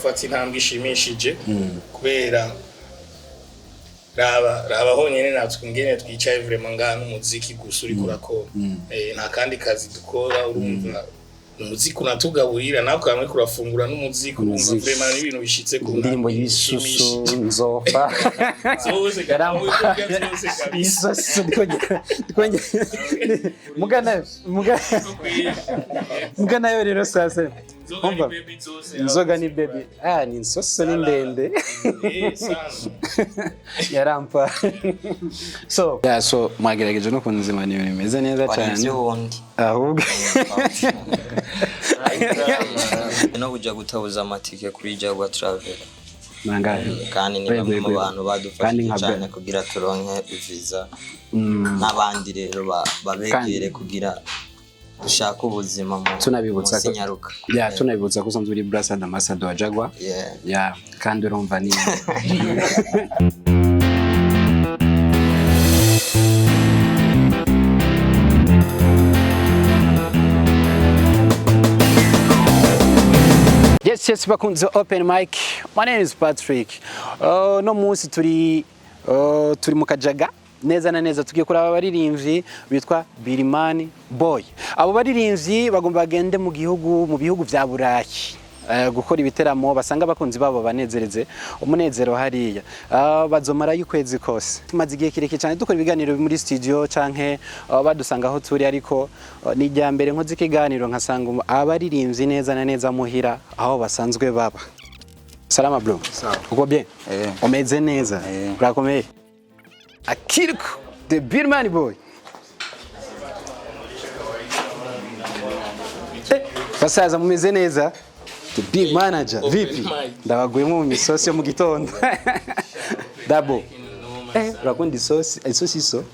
turafata intambwe ishimishije kubera raba honyene natwe ingene twicaye vraiment ngana umuziki gusa uri kurakora nta kandi kazi dukora urumva umuziki unatugaburira nako hamwe kurafungura n'umuziki urumva vraiment n'ibintu bishitse ku ndirimbo y'isusu nzofa zose isoso mugana yo rero sasa umva inzoga ni baby ni insoso ni ndende yarampa so mwagerageje no kunzimana ibintu bimeze neza cyane ahubwo no kujya gutabuza amatike kuri Jaguar Travel nangahe kandi ni bamwe mu bantu badufashije cyane kugira turonke visa n'abandi rero babegere kugira dushaka ubuzima mu tunabibutsa Sinyaruka tunabibutsa ko usanzwe uri brand ambassador wa Jaguar kandi urumva ni Yes, bakunze open mic. My name is Patrick. No munsi turi mu Kajaga. Neza na neza tugiye kuraba abaririmbyi bitwa Bilimani Boy. Abo baririmbyi bagomba bagende mu bihugu vya buraya. Gukora ibiteramo basanga abakunzi babo banezereze umunezero hariya bazomara y'ukwezi kose tumaze igihe kireke cyane dukora ibiganiro muri studio canke badusanga aho turi ariko ni rya mbere nkoze ikiganiro nkasanga abaririmbyi neza na neza muhira aho basanzwe baba. Salama bro. Uko bien? Umeze neza? Urakomeye? Kirikou the Bilimani Boy. Basaza mumeze neza? The big manager, vipi? Ndabaguyemo mu misosi yo mu gitondo. Double. Urakundi isosi iso.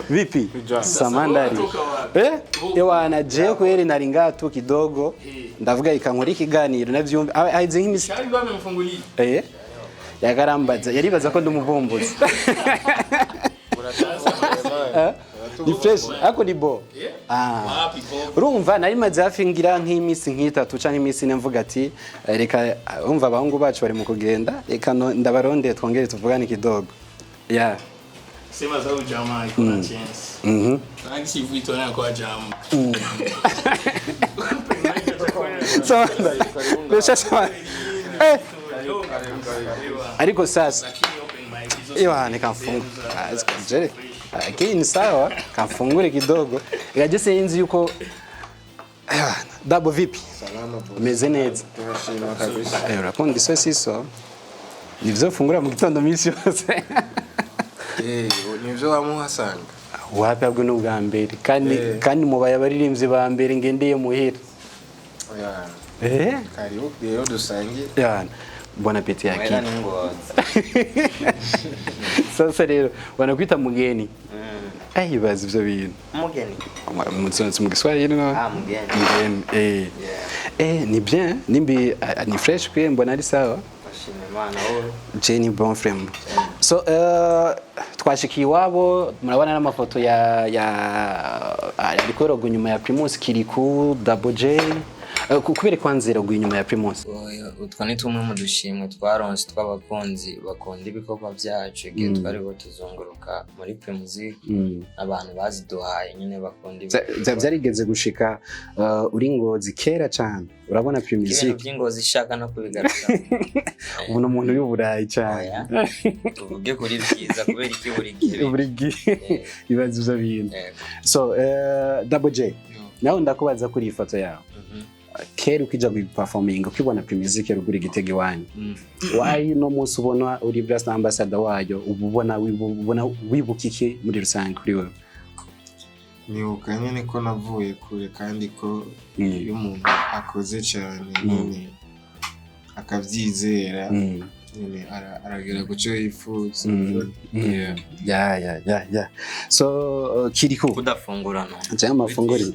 Vipi? Samandari. Ewana je kweli naringa tu kidogo. Ndavuga ikankora ikiganiro navyumva. Aize nk'imisi. Yagarambaza. Yaribaza ko ndumuvumbuzi. Ni fresh ako ni bo urumva nari maze hafi ngira nk'imisi nk'itatu canke imisi nemvuga ati reka umva abahungu bacu bari mu kugenda reka ndabarondeye twongere tuvugane kidogo sema za ujamaa iko na chance nagisi vuito na kwa jamaa so ariko sasa nikamfunga jere Lakini sawa kafungure kidogo. Ikajese Inzu yuko double vipi? Salama po. Meze neza. Turashima kabisa. Urakundi so. Nivyo fungura mu gitondo misi yose. Nivyo wamuhasanga. Wapi abwo n'ubwa mbere kandi mubaye abaririmbyi ba mbere ngendeye muhira. Karibu rero dusangiye. Bon appétit yaki. Sasa rero wanakuita mugeni. Bazi ivyo bintu. Mugeni. Mu Giswahili no? Mugeni. Ni bien, nimbi ni fresh kwe mbona ari sawa. Bashimimana wowe. Jenny bon frère. So twashikiye iwabo murabona n'amafoto ya ariko nyuma ya Primus Kirikou Double J. Kubera kwanzira guinyuma ya Primus. Utwa ni tumwe mu dushimwe twaronse twabakunzi bakunda ibikorwa byacu igihe twari bo tuzunguruka muri Primusik abantu baziduhaye nyine bakunda byarigeze gushika uri Ngozi kera cyane urabona Primusik by'Ingozi ishaka no kubigarura umuntu umuntu y'uburayi cyane tuvuge kuri byiza kubera iki buri gihe ibazo zabintu so Double J naho ndakubaza kuri ifoto yawe kera ukija performing ukibona Primusik ruguri Gitega wanyu why no munsi ubona uri brand ambassador wayo ubona wibukike muri rusange kuri wewe nibuka nyene ko navuye kure kandi ko iyo umuntu akoze cyane nyene akavyizera nyene aragera gucyo yifuza so Kirikou kudafungura no cyangwa amafunguro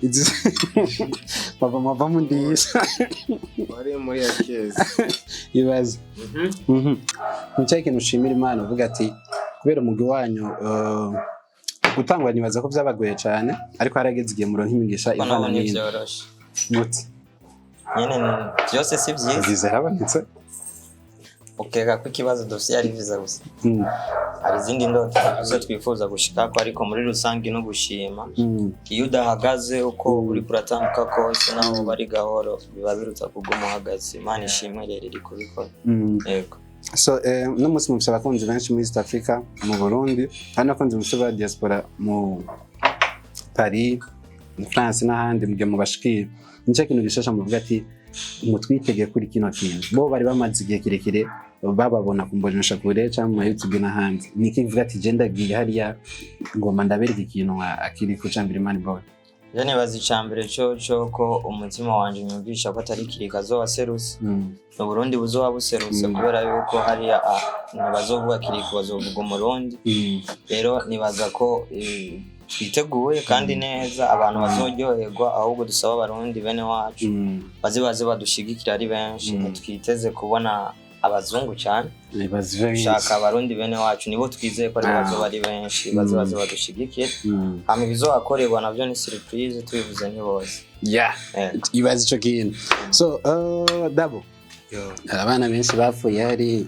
mava mu ndisa wari muri yakeza ibaze nicyo nushimira Imana uvuga ati kubera umugi wanyu gutangwa nibaza ko byabagoye cyane ariko harageze igihe muronka imigisha ivana n'indi muti nyene byose si byiza viza yarabonetse ukeka ko ikibazo dufite ari viza gusa hari izindi ndoto zo twifuza gushikako ariko muri rusange no gushima iyo udahagaze uko uri kuratambuka kose naho bari gahoro biba biruta kugumuhagaze Imana ishimwe rero iri kubikora yego so no musi mu abakunzi benshi muri East Africa mu Burundi hano abakunzi mu diaspora mu Paris mu France n'ahandi mujye mu bashikira nico kintu gishasha mu vuga ati mutwitege kuri kino kintu bo bari bamaze igihe kirekire bababona kumbonesha kure cyangwa mu YouTube n'ahandi niki vuga ati genda giye hariya ngoma ndabereka ikintu Kirikou cyangwa Bilimani Boy Jane bazicambere cyo ko umutima wanje nyumvisha ko atari Kirikou azowaseruse no Burundi buzoba buseruse kubera yuko hariya ntibazovuga Kirikou bazovuga umurundi rero nibaza ko twiteguye kandi neza abantu bazoryoherwa ahubwo dusaba abarundi bene wacu baze badushigikira ari benshi twiteze kubona abazungu cyane shaka abarundi bene wacu nibo twizeye ko ari bazo bari benshi baze badushigikira hama ibizohakorerwa navyo ni surprise tubivuze ntibose ibaze ico kintu so Dabo abana benshi bapfuye hari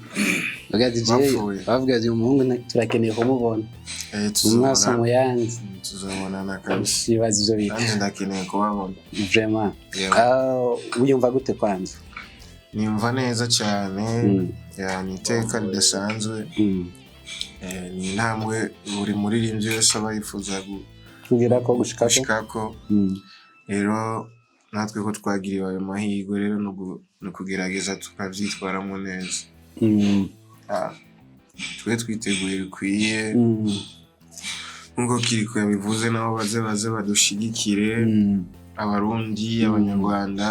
bavuga ati umuhungu turakeneye kumubona umwasa mu yandi tuzabonana kabisa ibaze ivyo bita kandi ndakeneye kubabona vraiment uyumva gute kwanza niyumva neza cyane ni iteka ridasanzwe ni intambwe buri muririmbyi wese aba yifuza kugira ko gushikako rero natwe ko twagiriwe ayo mahirwe rero no kugerageza tukavyitwaramo neza twe twiteguye bikwiye ngo Kirikou yabivuze nabo baze badushigikire abarundi abanyarwanda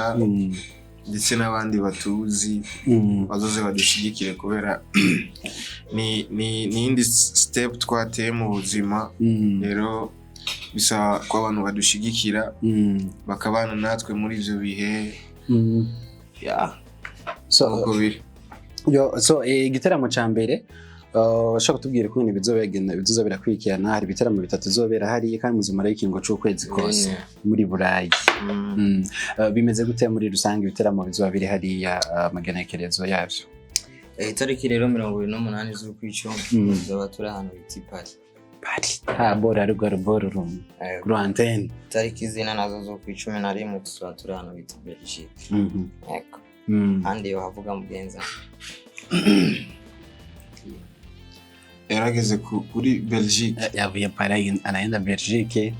ndetse n'abandi batuzi bazoze badushigikire kubera ni indi step twateye mu buzima rero bisaba ko abantu badushigikira bakabana natwe muri ivyo bihe so igiteramo ca mbere ushaka kutubwira ko ibintu bizobera kwikirana hari ibitaramo bitatu bizobera hari kandi muzumara ikingo c'ukwezi kose muri buraya bimeze gute muri rusange ibitaramo bizoba biri hariya amagenekerezo yavyo itariki rero 28 z'ukwicumi bizaba turi ahantu bita Paris bora rugaro room Grandene itariki zina nazo z'ukwicumi na rimwe tuzaba turi ahantu bita Belgique yego kandi yo havuga mugenza yarageze kuri Belgique yavuye Paris anaenda Belgique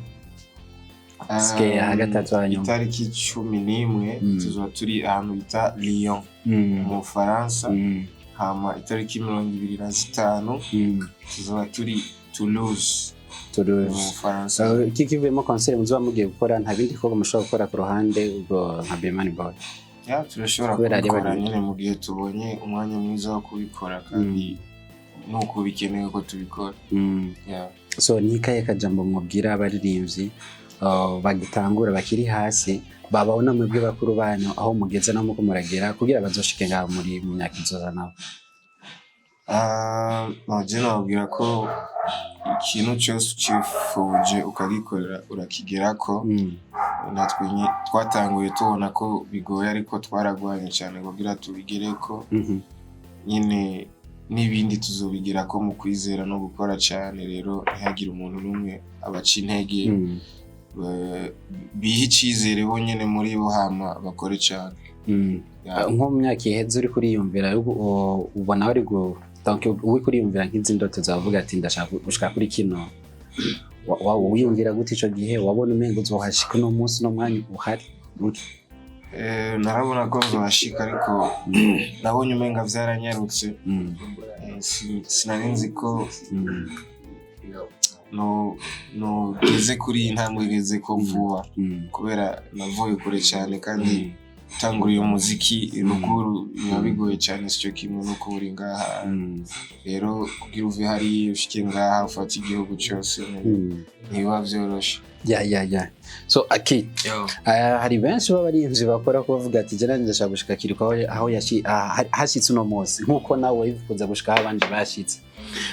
ske hagatatu hanyuma itariki 11 tuzaba turi ahantu bita Lyon mu Faransa hama itariki 25 tuzaba turi Toulouse mu Faransa kikivuyemo concert muzoba mugiye gukora nta bindi ko mushobora gukora ku ruhande ubwo nka Bilimani Boy turashobora kubikora nyine mu gihe tubonye umwanya mwiza wo kubikora kandi nuko bikenewe ko tubikora so nikaye kajambo mwabwira abaririmbyi bagitangura bakiri hasi babona mwebwe bakuru banyu aho mugeze no muko muragera kugira bazoshike ngaho muri mu myaka izoza nabo naje nababwira ko ikintu cyose ukifuje ukagikorera urakigerako natwe twatanguye tubona ko bigoye ariko twaragwanye cyane kugira tubigereko nyine n'ibindi tuzobigira ko mu kwizera no gukora cyane rero ntihagire umuntu n'umwe abaca intege biha icyizere bonyine muri bo hama bakore cyane nko mu myaka iheze uri kuriyumvira ubona wari uri kuriyumvira nk'izi ndoto zavuga ati ndashaka gushika kuri kino wiyumvira gute ico gihe wabona umengo uzohashika no munsi no mwanya uhari narabona ko nzohashika ariko nabonye umenga vyaranyarutse sinari nzi ko no geze kuri intambwe geze ko vuba kubera navuye kure cyane kandi tanguriye umuziki ruguru bigoye cyane sicyo kimwe no kubura ngaha rero kugira uve hari ushike ngaha ufata igihugu cyose ntibiba vyoroshe so aki hari benshi b'abarinzi bakora ko bavuga ati jana ndashaka gushika Kirikou aho hashitse uno munsi nkuko nawe wifuza gushika abandi bashitse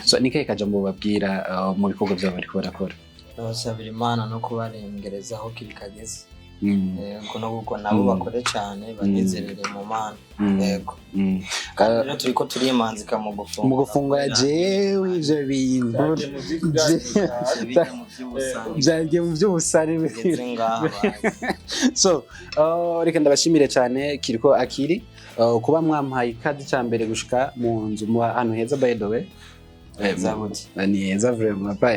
so nikaye kajambo babwira mu bikorwa byabo bari barakora basabira Imana no kubarengereza aho Kirikou ageze kuno guko nabo bakore cyane banezerere mu mana yego kandi turiko turimanzika mu gufungura jewe ivyo bintu byagiye mu by'ubusare so reka ndabashimire cyane Kirikou akiri kuba mwampaye ikadi cyambere gushika mu nzu mu ahantu heza by the way ni heza vraiment pa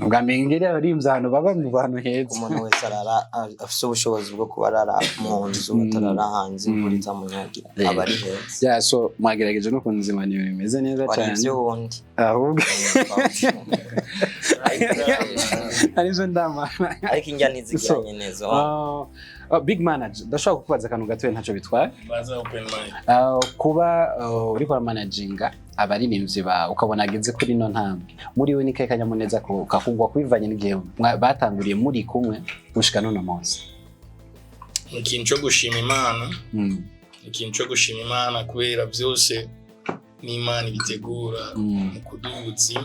ngambe ngire ari imzano baba mu bantu heza umuntu wese arara afite ubushobozi bwo kubarara mu nzu atarara hanze muri za munyagira abari heza so mwagerageje no kunzima ni bimeze neza cyane ahubwo arizo ndama ariko injyana zigiranye neza big manager ndashaka kukubaza akantu gatoye ntacyo bitwaye baza open mind kuba uri kwa managinga abaririmbyi ba ukabona ageze kuri no ntambwe muri we nikaye kanyamuneza ko kakugwa kwivanye n'igihe batanguriye muri kumwe gushika none munsi ikintu cyo gushima Imana ikintu cyo gushima Imana kubera byose n'Imana ibitegura mu kudubuzi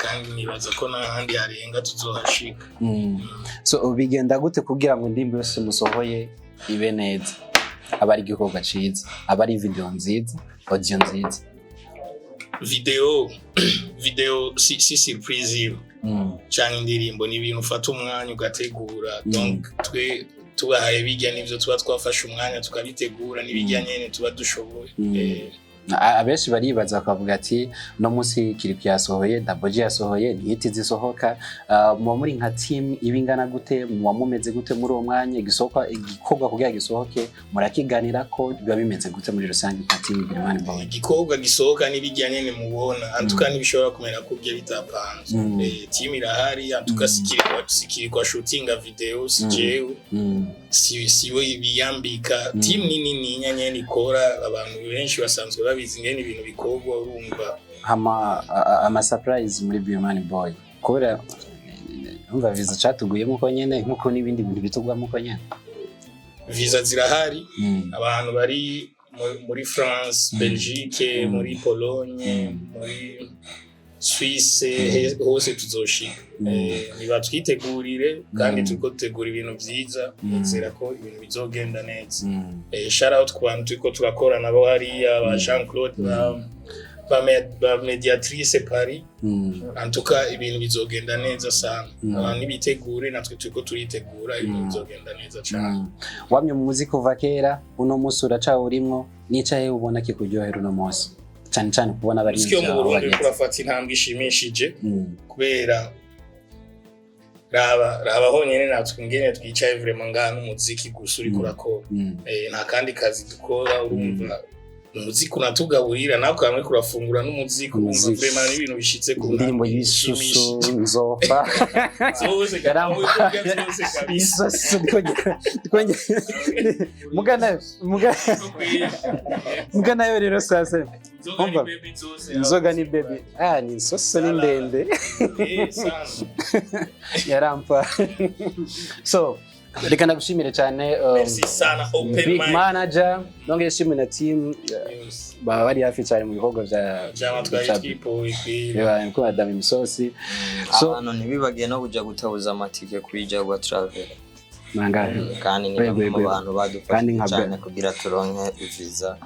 kandi nibaza ko n'ahandi harenga tuzohashika so bigenda gute kugira ngo ndimbe yose musohoye ibe neza abari igikorwa ciza abari video nziza audio nziza video si surprise cyane indirimbo ni ibintu ufata umwanya ugategura donc twe tubahaye bijya nivyo tuba twafashe umwanya tukabitegura nibijya nyene tuba dushoboye abenshi baribaza akavuga ati no munsi Kirikou yasohoye Daboji yasohoye ntihiti zisohoka mu muri nka team ibingana gute mu mumeze gute muri uwo mwanya igikorwa kugira gisohoke murakiganira ko biba bimeze gute muri rusange nka team Bilimani Boy igikorwa gisohoka nibijyanye ne mubona antuka nibishobora kumera ko bye bitapanze team irahari antuka Kirikou shooting video sijewe siwe ibiyambika team nini nyanye ikora abantu benshi basanzwe babizi ngene ibintu bikorwa urumva ama surprise muri Bilimani Boy kubera umva visa catuguyemo uko nyene nkuko nibindi bintu bitugwamo uko nyene visa zirahari abantu bari muri France Belgique muri Pologne muri Suisse hose tuzoshika niba twitegurire kandi turiko tegura ibintu byiza nzira ko ibintu bizogenda neza shout out ku bantu turiko turakora nabo hariya ba Jean Claude ba mediatrice Paris antuka ibintu bizogenda neza sana nibitegure natwe turiko turitegura ibintu bizogenda neza cyane wamye mu muziki kuva kera uno musi uraca urimo nicaye ubona kikuryohera uno musi cyane kubona bari mu Burundi kurafata intambwe ishimishije kubera raba honyene natwe ngene twicaye vraiment ngana umuziki gusa uri kurakora nta kandi kazi dukora urumva umuziki unatugaburira nako hamwe kurafungura n'umuziki urumva vraiment ibintu bishitse ku ndirimbo y'isusu nzofa zose karamu zose kabisa mugana yo rero sasa nzoga ni baby ni soso ni ndende yarampa so reka ndagushimire cyane merci sana open big manager nongeye shimwe na team baba bari hafi cyane mu bikorwa bya Kirikou ikwiye ko Adam imisosi so abantu ntibibagiye no kujya gutabuza amatike kwijya gwa travel nangahe kandi ni bamwe mu bantu badufasha cyane kugira turonke visa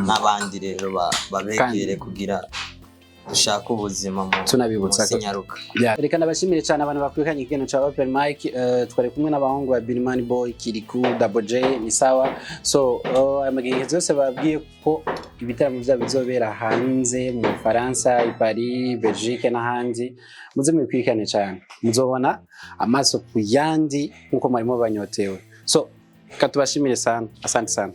n'abandi rero babegere kugira dushaka ubuzima mu tunabibutsa sinyaruka reka ndabashimire cyane abantu bakwikanye ikintu cya open mic twari kumwe n'abahungu ba Bilimani Boy Kirikou Daboji ni sawa so amagenzi yose babwiye ko ibitaramo byabo bizobera hanze mu Faransa i Paris Belgique n'ahandi muze mwikwikane cyane muzobona amaso ku yandi nkuko marimo banyotewe so katubashimire sana asante sana.